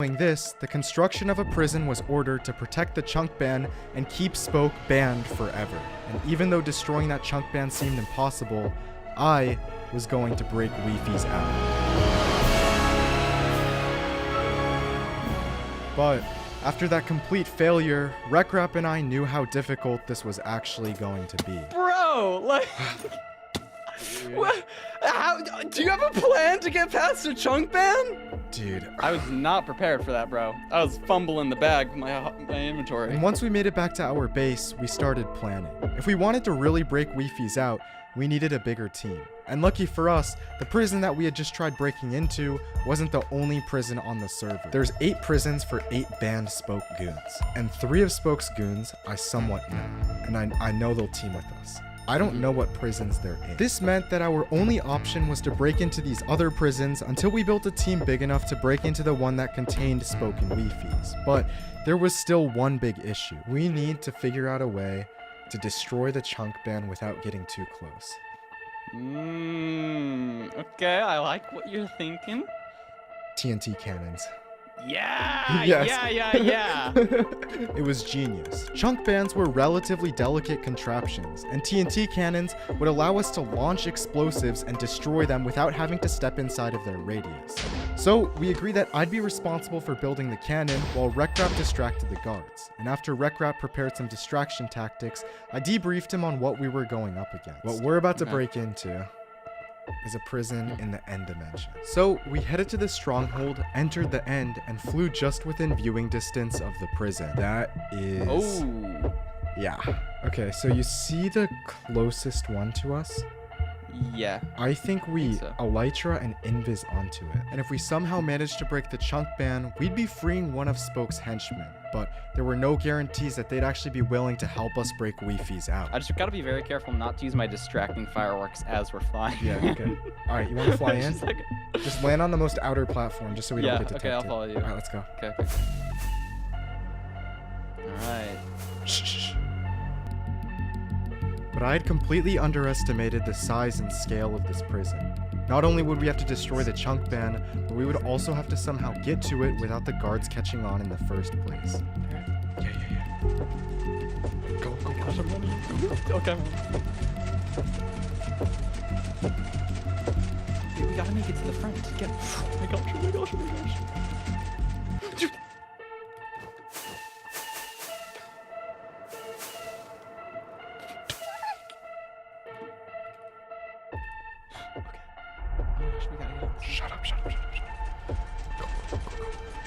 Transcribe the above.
Following this, the construction of a prison was ordered to protect the chunk ban and keep Spoke banned forever. And even though destroying that chunk ban seemed impossible, I was going to break Weefy's out. But after that complete failure, Rekrap and I knew how difficult this was actually going to be. Bro, like... What? How, do you have a plan to get past a chunk ban? Dude. I was not prepared for that, bro. I was fumbling the bag with my inventory. And once we made it back to our base, we started planning. If we wanted to really break Weefy's out, we needed a bigger team. And lucky for us, the prison that we had just tried breaking into wasn't the only prison on the server. There's 8 prisons for 8 banned Spoke goons. And 3 of Spoke's goons I somewhat know. And I know they'll team with us. I don't know what prisons they're in. This meant that our only option was to break into these other prisons until we built a team big enough to break into the one that contained Spoke and Weefy's. But there was still one big issue. We need to figure out a way to destroy the chunk ban without getting too close. Okay, I like what you're thinking. TNT cannons. Yeah, Yes. yeah. It was genius. Chunk bans were relatively delicate contraptions, and TNT cannons would allow us to launch explosives and destroy them without having to step inside of their radius. So we agreed that I'd be responsible for building the cannon while Rekrap distracted the guards. And after Rekrap prepared some distraction tactics, I debriefed him on what we were going up against. What we're about to break into is a prison in the end dimension. So we headed to the stronghold, entered the end, and flew just within viewing distance of the prison. That is... Oh. Yeah. Okay, so you see the closest one to us? Yeah. I think we so. Elytra and Invis onto it. And if we somehow managed to break the chunk ban, we'd be freeing one of Spoke's henchmen. But there were no guarantees that they'd actually be willing to help us break Weefy's out. I just gotta be very careful not to use my distracting fireworks as we're flying. Yeah, okay. Alright, you want to fly in? Just land on the most outer platform just so we don't get detected. Okay, I'll follow you. Alright, let's go. Okay. Alright. Shh. But I had completely underestimated the size and scale of this prison. Not only would we have to destroy the chunk ban, but we would also have to somehow get to it without the guards catching on in the first place. Yeah. Go. Gosh, I'm running. Okay. Dude, we gotta make it to the front. Get. Oh my gosh.